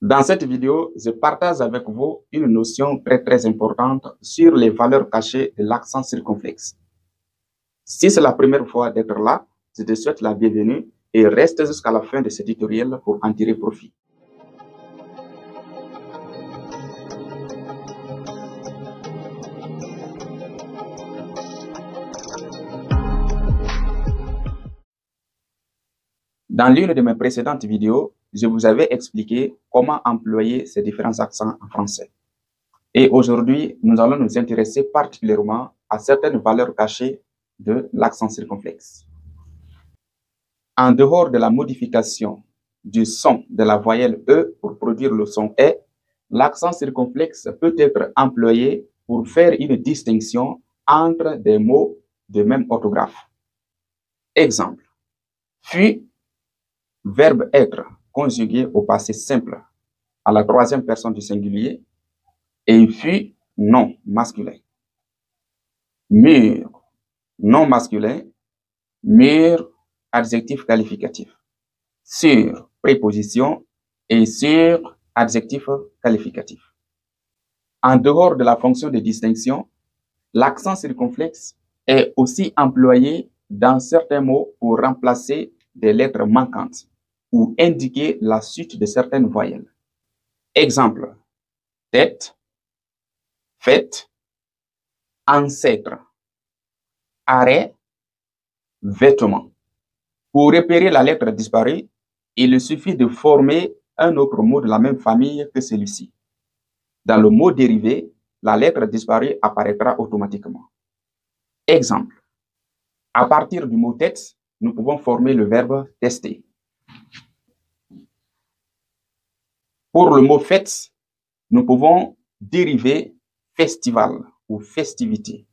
Dans cette vidéo, je partage avec vous une notion très importante sur les valeurs cachées de l'accent circonflexe. Si c'est la première fois d'être là, je te souhaite la bienvenue et reste jusqu'à la fin de ce tutoriel pour en tirer profit. Dans l'une de mes précédentes vidéos, je vous avais expliqué comment employer ces différents accents en français. Et aujourd'hui, nous allons nous intéresser particulièrement à certaines valeurs cachées de l'accent circonflexe. En dehors de la modification du son de la voyelle E pour produire le son E, l'accent circonflexe peut être employé pour faire une distinction entre des mots de même orthographe. Exemple, fut, verbe être conjugué au passé simple à la troisième personne du singulier, et fut nom masculin. Mur, nom masculin, mur, adjectif qualificatif. Sur, préposition, et sur, adjectif qualificatif. En dehors de la fonction de distinction, l'accent circonflexe est aussi employé dans certains mots pour remplacer des lettres manquantes ou indiquer la suite de certaines voyelles. Exemple, tête, fête, ancêtre, arrêt, vêtement. Pour repérer la lettre disparue, il suffit de former un autre mot de la même famille que celui-ci. Dans le mot dérivé, la lettre disparue apparaîtra automatiquement. Exemple, à partir du mot tête, nous pouvons former le verbe tester. Pour le mot fête, nous pouvons dériver festival ou festivité.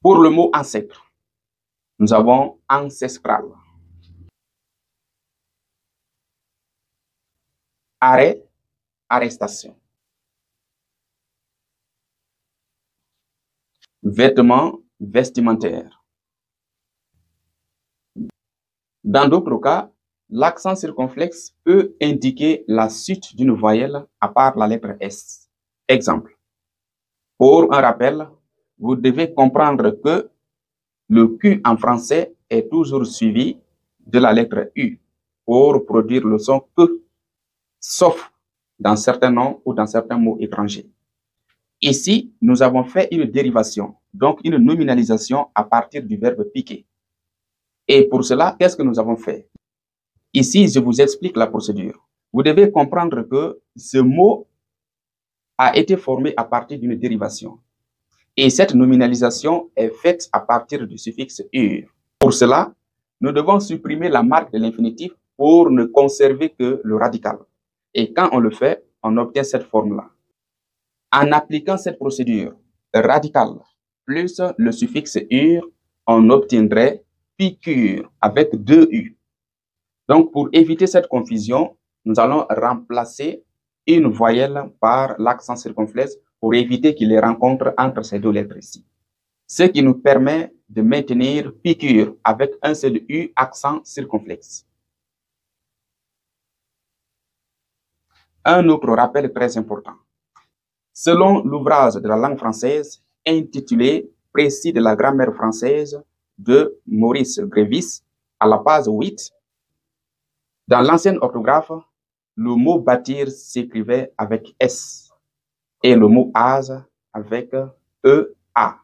Pour le mot ancêtre, nous avons ancestral. Arrêt, arrestation. Vêtements, vestimentaire. Dans d'autres cas, l'accent circonflexe peut indiquer la suite d'une voyelle à part la lettre S. Exemple, pour un rappel, vous devez comprendre que le Q en français est toujours suivi de la lettre U pour produire le son que, sauf dans certains noms ou dans certains mots étrangers. Ici, nous avons fait une dérivation, donc une nominalisation à partir du verbe piquer. Et pour cela, qu'est-ce que nous avons fait? Ici, je vous explique la procédure. Vous devez comprendre que ce mot a été formé à partir d'une dérivation. Et cette nominalisation est faite à partir du suffixe ur. Pour cela, nous devons supprimer la marque de l'infinitif pour ne conserver que le radical. Et quand on le fait, on obtient cette forme-là. En appliquant cette procédure, radical plus le suffixe ur, on obtiendrait piqûre avec deux U. Donc, pour éviter cette confusion, nous allons remplacer une voyelle par l'accent circonflexe pour éviter qu'il les rencontre entre ces deux lettres ici. Ce qui nous permet de maintenir piqûre avec un seul U accent circonflexe. Un autre rappel très important. Selon l'ouvrage de la langue française intitulé Précis de la grammaire française de Maurice Grévis, à la page 8, dans l'ancienne orthographe, le mot bâtir s'écrivait avec S et le mot ase avec EA.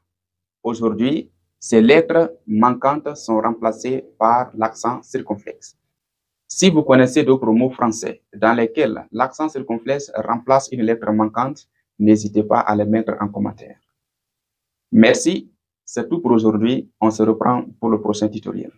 Aujourd'hui, ces lettres manquantes sont remplacées par l'accent circonflexe. Si vous connaissez d'autres mots français dans lesquels l'accent circonflexe remplace une lettre manquante, n'hésitez pas à les mettre en commentaire. Merci, c'est tout pour aujourd'hui. On se reprend pour le prochain tutoriel.